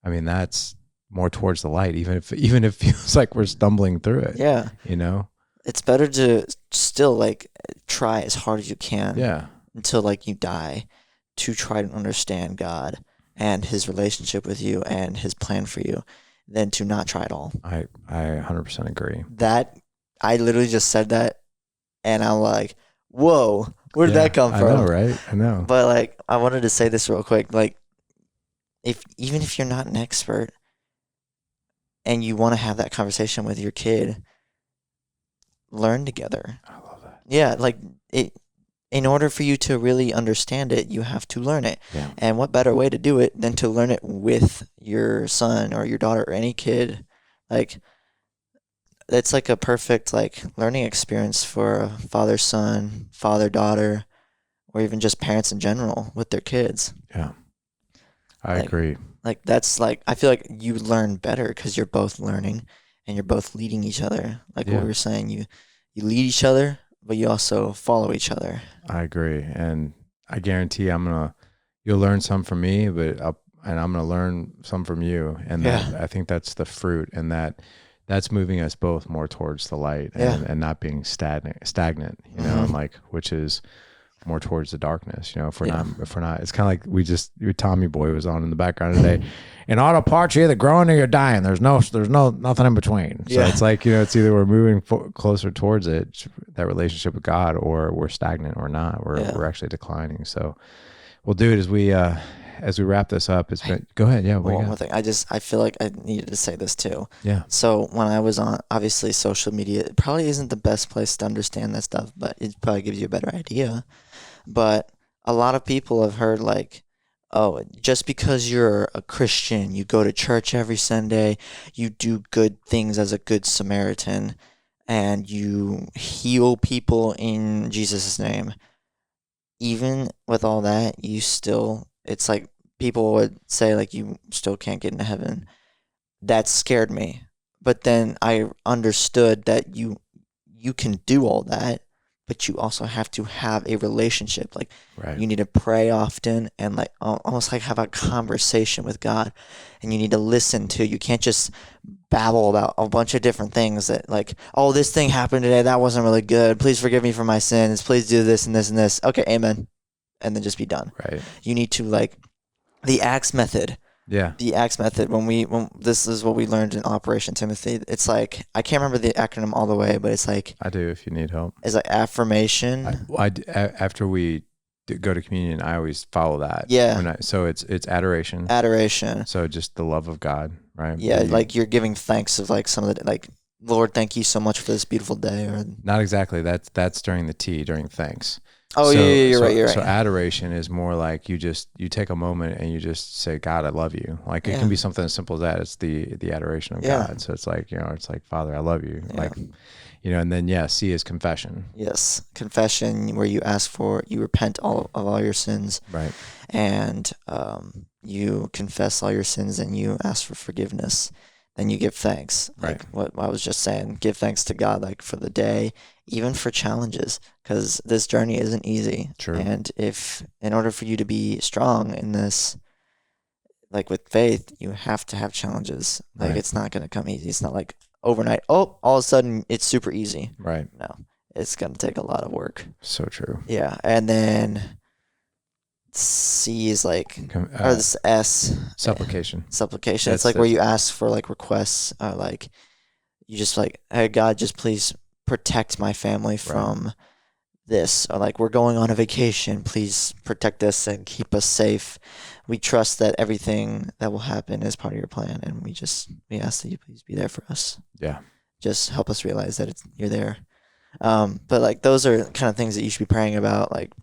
I mean, that's more towards the light, even if it feels like we're stumbling through it. Yeah. You know, it's better to still like try as hard as you can. Yeah. Until like you die, to try to understand God and his relationship with you and his plan for you, than to not try at all. I 100% agree. That I literally just said that, and I'm like, whoa, where did that come from? I know, right? I know. But like, I wanted to say this real quick. Like, even if you're not an expert, and you want to have that conversation with your kid, learn together. I love that. Yeah, like it. In order for you to really understand it, you have to learn it. Yeah. And what better way to do it than to learn it with your son or your daughter or any kid? Like, it's like a perfect like learning experience for a father-son, father-daughter, or even just parents in general with their kids. Yeah, I agree. Like that's like, I feel like you learn better because you're both learning and you're both leading each other. Like what we were saying, you lead each other, but you also follow each other. I agree. And I guarantee you'll learn some from me, and I'm going to learn some from you. And I think that's the fruit, and that's moving us both more towards the light and not being stagnant, you know, and like, which is more towards the darkness, you know, if we're not, it's kind of like your Tommy Boy was on in the background today. In auto parts, you're either growing or you're dying. There's nothing in between. So it's like, you know, it's either we're moving closer towards it, that relationship with God, or we're stagnant or not. We're actually declining. So, well, dude, as we wrap this up, go ahead. Yeah. One more thing. I feel like I needed to say this too. Yeah. So when I was on, obviously social media, it probably isn't the best place to understand that stuff, but it probably gives you a better idea. But a lot of people have heard like, oh, just because you're a Christian, you go to church every Sunday, you do good things as a good Samaritan, and you heal people in Jesus' name. Even with all that, it's like people would say like you still can't get into heaven. That scared me. But then I understood that you can do all that, but you also have to have a relationship. Like Right. you need to pray often and like almost like have a conversation with God, and you need to listen to. You can't just babble about a bunch of different things that like, oh, this thing happened today. That wasn't really good. Please forgive me for my sins. Please do this and this and this. Okay, amen. And then just be done. Right. You need to like the Acts method. Yeah. The Acts method, when this is what we learned in Operation Timothy. It's like, I can't remember the acronym all the way, but it's like, I do if you need help. It's like affirmation. After we go to communion, I always follow that. Yeah. So it's adoration. Adoration. So just the love of God, right? Yeah, like you're giving thanks of like some of the, like, Lord, thank you so much for this beautiful day. Or not exactly. That's during the T, during thanks. Oh, so, yeah, you're right. So adoration is more like you take a moment and you just say, God, I love you. Like it can be something as simple as that. It's the adoration of God. So it's like, it's like, Father, I love you. Yeah. Like, and then C is confession. Yes. Confession, where you repent of all your sins. Right. And you confess all your sins and you ask for forgiveness. Then you give thanks. Like what I was just saying, give thanks to God, like for the day, even for challenges, because this journey isn't easy. True. And in order for you to be strong in this, like with faith, you have to have challenges. Like it's not going to come easy. It's not like overnight, all of a sudden it's super easy. Right. No, it's going to take a lot of work. So true. Yeah. And then C is like, or this S. Supplication. Supplication. It's like where you ask for like requests, like you just like, hey, God, just please protect my family from this. Or like, we're going on a vacation. Please protect us and keep us safe. We trust that everything that will happen is part of your plan. And we ask that you please be there for us. Yeah. Just help us realize that you're there. But like, those are kind of things that you should be praying about. Like,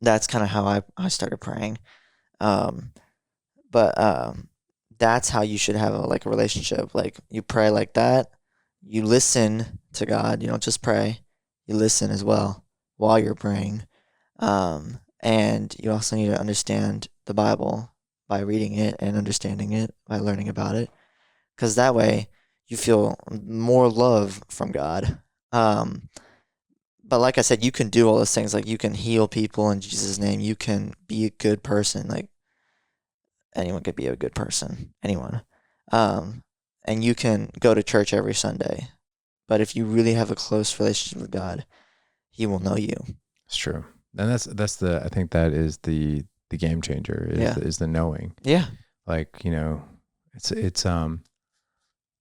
that's kind of how I started praying. But that's how you should have a relationship. Like you pray like that, you listen to God, you don't just pray, you listen as well while you're praying. And you also need to understand the Bible by reading it and understanding it, by learning about it. Because that way you feel more love from God. But like I said, you can do all those things. Like you can heal people in Jesus' name. You can be a good person. Like anyone could be a good person. Anyone. And you can go to church every Sunday. But if you really have a close relationship with God, He will know you. It's true. And I think that is the game changer is the knowing. Yeah. Like, it's the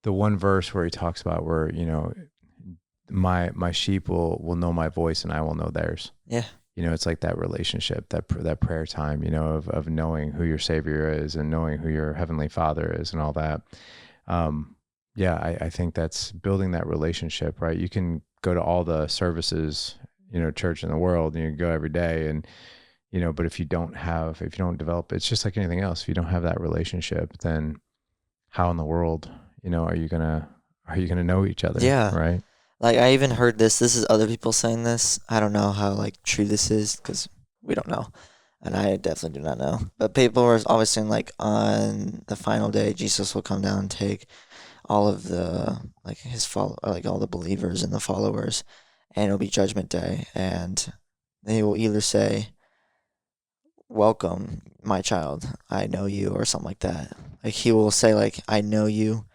one verse where he talks about where, my sheep will know my voice and I will know theirs. Yeah. It's like that relationship, that prayer time, of knowing who your Savior is and knowing who your Heavenly Father is and all that. I think that's building that relationship, right? You can go to all the services, church in the world, and you can go every day and, but if you don't develop, it's just like anything else. If you don't have that relationship, then how in the world, are you gonna know each other? Yeah. Right. Like I even heard this is other people saying this. I don't know how like true this is because we don't know. And I definitely do not know. But people are always saying like on the final day, Jesus will come down and take all of the, like his like all the believers and the followers, and it'll be judgment day. And they will either say, welcome, my child, I know you, or something like that. Like he will say like, I know you.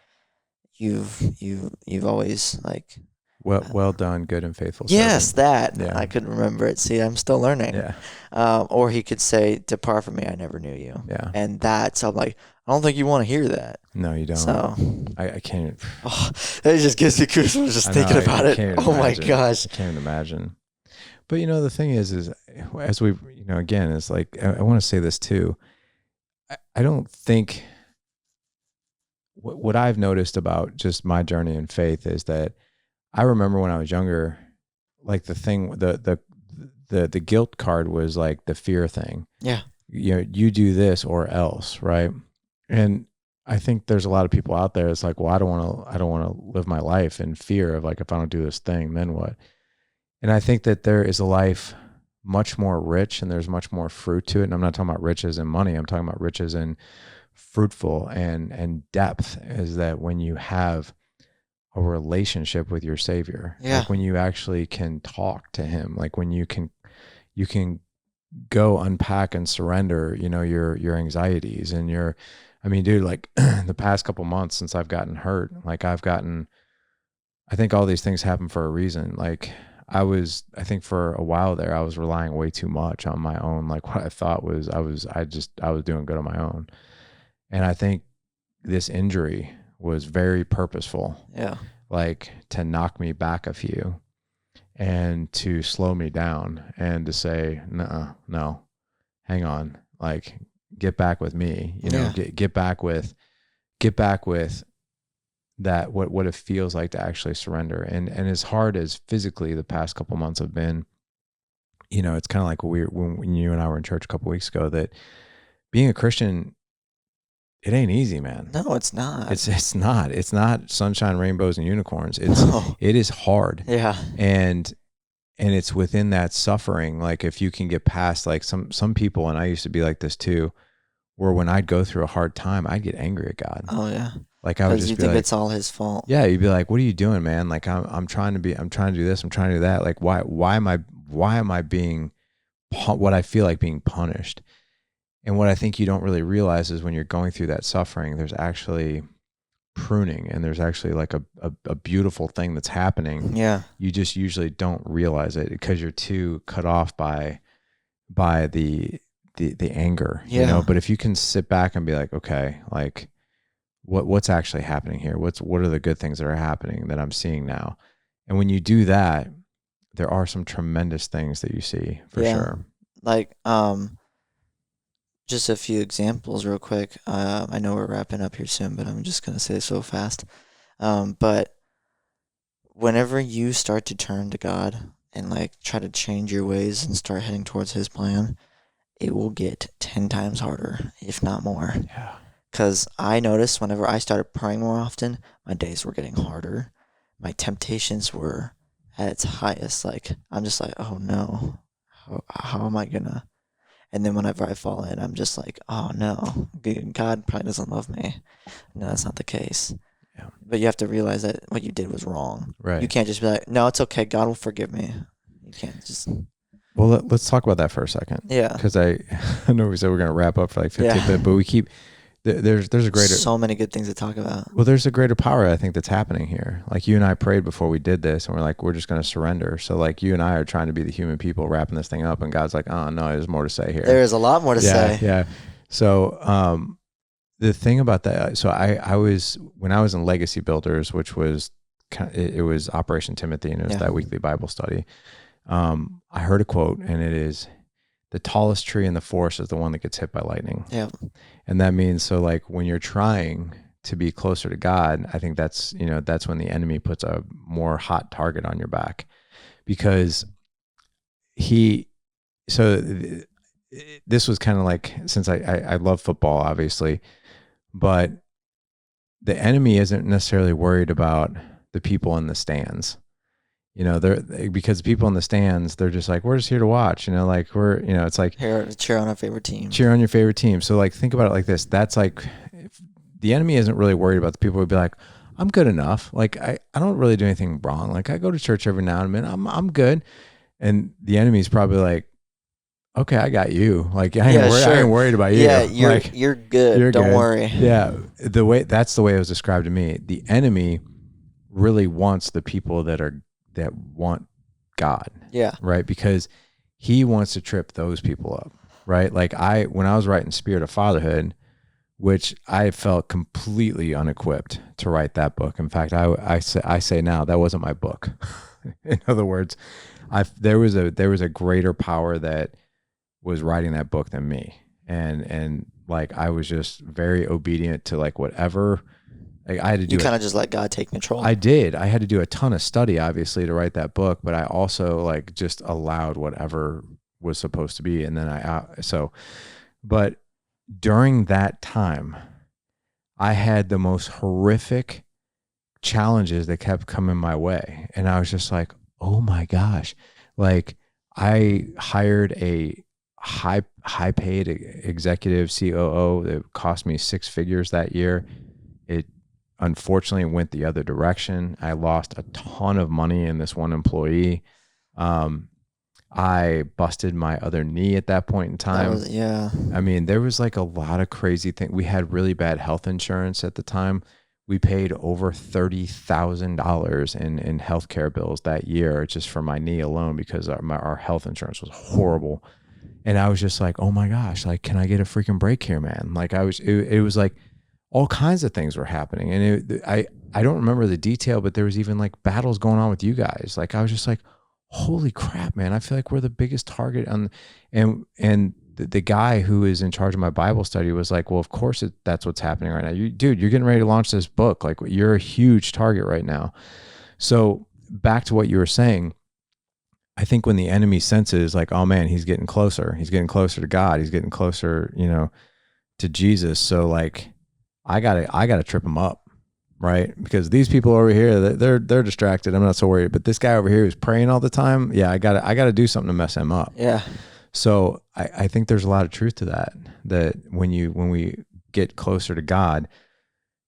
You've always like, well done, good and faithful servant. Yes, that. Yeah. I couldn't remember it. See, I'm still learning. Yeah. Or he could say, depart from me, I never knew you. Yeah. And I'm like, I don't think you want to hear that. No, you don't. So I can't. Oh, it just gives me goosebumps just thinking about it. Oh my gosh. I can't even imagine. But the thing is as we, again, it's like, I want to say this too. I don't think what I've noticed about just my journey in faith is that I remember when I was younger, like the guilt card was like the fear thing. Yeah. You do this or else, right? And I think there's a lot of people out there. It's like, well, I don't want to live my life in fear of like, if I don't do this thing, then what? And I think that there is a life much more rich and there's much more fruit to it. And I'm not talking about riches and money. I'm talking about riches and fruitful and depth, is that when you have a relationship with your Savior. Yeah. Like when you actually can talk to him, like when you can go unpack and surrender, your anxieties and I mean, dude, like the past couple months since I've gotten hurt, like I think all these things happen for a reason. Like I think for a while there, I was relying way too much on my own. Like what I thought was, I was doing good on my own. And I think this injury was very purposeful. Yeah. Like to knock me back a few and to slow me down and to say, no, hang on, like get back with me, get back with that, what it feels like to actually surrender. And as hard as physically the past couple months have been, it's kind of like when you and I were in church a couple weeks ago, that being a Christian, it ain't easy, man. No, it's not. It's not sunshine, rainbows, and unicorns. It is hard. Yeah. And it's within that suffering. Like if you can get past, like some people, and I used to be like this too, where when I'd go through a hard time, I'd get angry at God. Oh yeah. Like I would just you be think like, it's all his fault. Yeah, you'd be like, "What are you doing, man? Like I'm trying to do this, I'm trying to do that. Like why am I being what I feel like being punished?" And what I think you don't really realize is when you're going through that suffering, there's actually pruning, and there's actually like a beautiful thing that's happening. Yeah. You just usually don't realize it because you're too cut off by the anger. Yeah. But if you can sit back and be like, okay, like what's actually happening here? What are the good things that are happening that I'm seeing now? And when you do that, there are some tremendous things that you see for sure. Like, just a few examples real quick. I know we're wrapping up here soon, but I'm just going to say it so fast. But whenever you start to turn to God and like try to change your ways and start heading towards his plan, it will get 10 times harder, if not more. Yeah. Because I noticed whenever I started praying more often, my days were getting harder. My temptations were at its highest. Like, I'm just like, oh no, how am I gonna? And then whenever I fall in, I'm just like, oh no, God probably doesn't love me. No, that's not the case. Yeah. But you have to realize that what you did was wrong. Right. You can't just be like, no, it's okay. God will forgive me. You can't just. Well, let's talk about that for a second. Yeah. Because I know we said we're going to wrap up for like 15 minutes, but we keep, there's a greater. So many good things to talk about. Well, there's a greater power, I think, that's happening here. Like you and I prayed before we did this, and we're like, we're just going to surrender. So like you and I are trying to be the human people wrapping this thing up, and God's like, oh no, there's more to say here. There is a lot more to say. Yeah. So the thing about that, so I was, when I was in Legacy Builders, which was, it was Operation Timothy, and it was that weekly Bible study. I heard a quote, and it is, the tallest tree in the forest is the one that gets hit by lightning. Yeah. And that means, so like when you're trying to be closer to God, I think that's when the enemy puts a more hot target on your back, because this was kind of like, since I love football, obviously, but the enemy isn't necessarily worried about the people in the stands. Because people in the stands, they're just like, we're just here to watch, like it's like cheer on our favorite team. Cheer on your favorite team. So like, think about it like this. That's like, the enemy isn't really worried about the people who'd be like, I'm good enough. Like I don't really do anything wrong. Like I go to church every now and then. I'm good. And the enemy's probably like, okay, I got you. Like I ain't worried about you. Yeah, you're good. You're Don't good. worry. Yeah. That's the way it was described to me. The enemy really wants the people that want God. Yeah. Right. Because he wants to trip those people up. Right. Like when I was writing Spirit of Fatherhood, which I felt completely unequipped to write that book. In fact, I say now that wasn't my book. In other words, there was a greater power that was writing that book than me. And like, I was just very obedient to like whatever. Like I had to do. You kind of just let God take control. I did. I had to do a ton of study, obviously, to write that book, but I also like just allowed whatever was supposed to be. And then but during that time, I had the most horrific challenges that kept coming my way. And I was just like, oh my gosh. Like I hired a high paid executive COO that cost me 6 figures that year. unfortunately went the other direction. I lost a ton of money in this one employee. I busted my other knee at that point in time. I mean, there was like a lot of crazy things. We had really bad health insurance at the time. We paid over $30,000 in healthcare bills that year just for my knee alone because our health insurance was horrible. And I was just like, oh my gosh, like, can I get a freaking break here, man? Like it was like all kinds of things were happening. And I don't remember the detail, but there was even like battles going on with you guys. Like, I was just like, holy crap, man. I feel like we're the biggest target and the guy who is in charge of my Bible study was like, well, of course that's what's happening right now. Dude, you're getting ready to launch this book. Like, you're a huge target right now. So back to what you were saying, I think when the enemy senses like, oh man, he's getting closer to God. He's getting closer, to Jesus. So like, I gotta trip him up. Right? Because these people over here, they're distracted. I'm not so worried. But this guy over here who's praying all the time, yeah, I gotta do something to mess him up. Yeah. So I think there's a lot of truth to that when we get closer to God,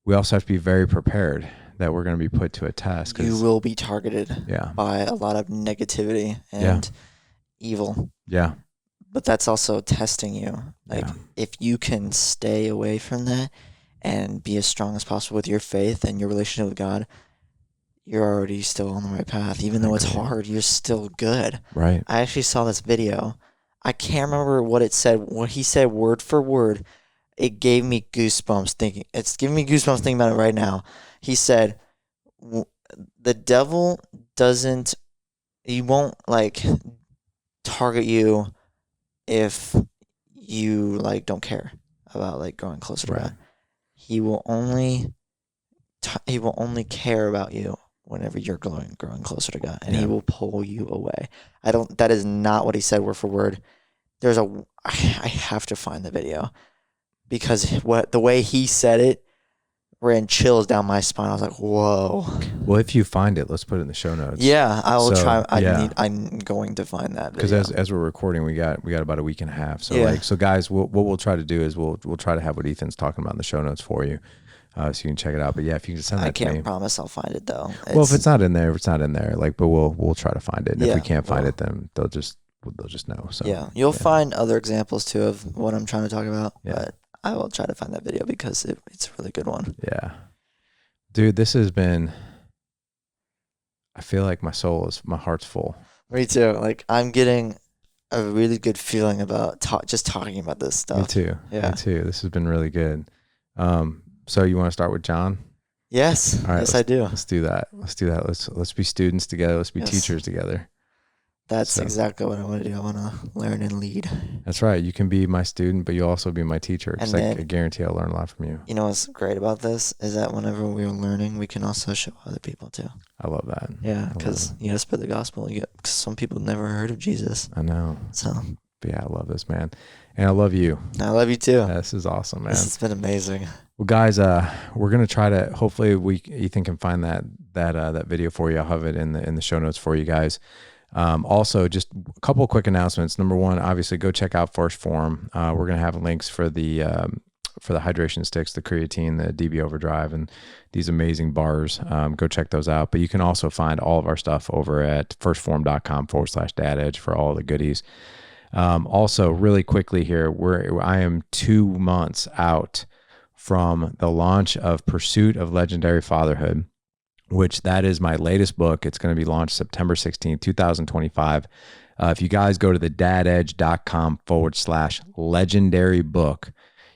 we also have to be very prepared that we're going to be put to a test. You will be targeted by a lot of negativity and evil. Yeah. But that's also testing you. Like, if you can stay away from that and be as strong as possible with your faith and your relationship with God, you're already still on the right path. Even though it's hard, you're still good. Right. I actually saw this video. I can't remember what it said. What he said word for word, it gave me goosebumps thinking. It's giving me goosebumps thinking about it right now. He said, the devil he won't like target you if you like don't care about like going closer to God. He will only care about you whenever you're growing closer to God, and he will pull you away. That is not what he said word for word. I have to find the video because the way he said it ran chills down my spine. I was like, whoa. Well, if you find it, let's put it in the show notes. Yeah, I will try. I'm going to find that video. Because as we're recording, we got about a week and a half. So so guys, what we'll try to do is we'll try to have what Ethan's talking about in the show notes for you, so you can check it out. But yeah, if you can send that to me. I can't promise I'll find it though. Well, if it's not in there, Like, but we'll try to find it. And if we can't find it, then they'll just know. So you'll find other examples too of what I'm trying to talk about. Yeah. But I will try to find that video because it's a really good one. Yeah. Dude, this has been, I feel like my heart's full. Me too. Like, I'm getting a really good feeling about just talking about this stuff. Me too. Yeah. Me too. This has been really good. So you want to start with John? Yes. All right, yes, I do. Let's do that. Let's be students together. Let's be teachers together. That's exactly what I want to do. I want to learn and lead. That's right. You can be my student, but you'll also be my teacher. Because I guarantee I'll learn a lot from you. You know what's great about this is that whenever we're learning, we can also show other people too. I love that. Yeah, because you got to spread the gospel. Cause some people never heard of Jesus. I know. So. But yeah, I love this, man. And I love you. I love you too. Yeah, this is awesome, man. This has been amazing. Well, guys, we're gonna try to. Hopefully, Ethan can find that video for you. I'll have it in the show notes for you guys. Also, just a couple of quick announcements. Number one, obviously, go check out First Form. We're going to have links for the hydration sticks, the creatine, the DB Overdrive, and these amazing bars. Go check those out. But you can also find all of our stuff over at firstform.com/dadedge for all the goodies. Also, really quickly here, I am 2 months out from the launch of Pursuit of Legendary Fatherhood, which that is my latest book. It's going to be launched September 16th, 2025. If you guys go to the dadedge.com/legendary book,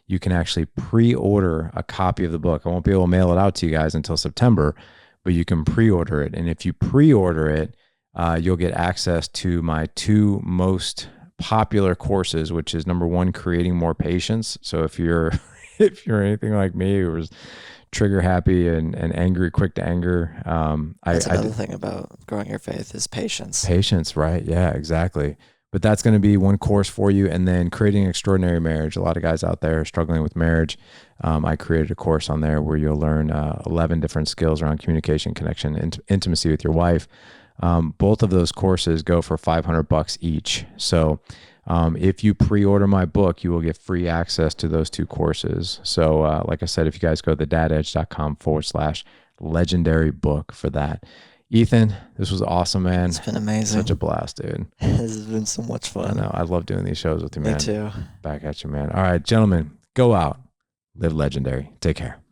you can actually pre-order a copy of the book. I won't be able to mail it out to you guys until September, but you can pre-order it. And if you pre-order it, you'll get access to my 2 most popular courses, which is number 1, creating more patience. So if you're anything like me, who was trigger happy and angry, quick to anger. That's another thing about growing your faith is patience. Patience, right? Yeah, exactly. But that's going to be 1 course for you. And then creating an extraordinary marriage. A lot of guys out there are struggling with marriage. I created a course on there where you'll learn 11 different skills around communication, connection, and intimacy with your wife. Both of those courses go for $500 each. So If you pre-order my book, you will get free access to those 2 courses. So like I said, if you guys go to thedadedge.com/legendary book for that. Ethan, this was awesome, man. It's been amazing. Such a blast, dude. This has been so much fun. I know. I love doing these shows with you, man. Me too. Back at you, man. All right, gentlemen, go out, live legendary. Take care.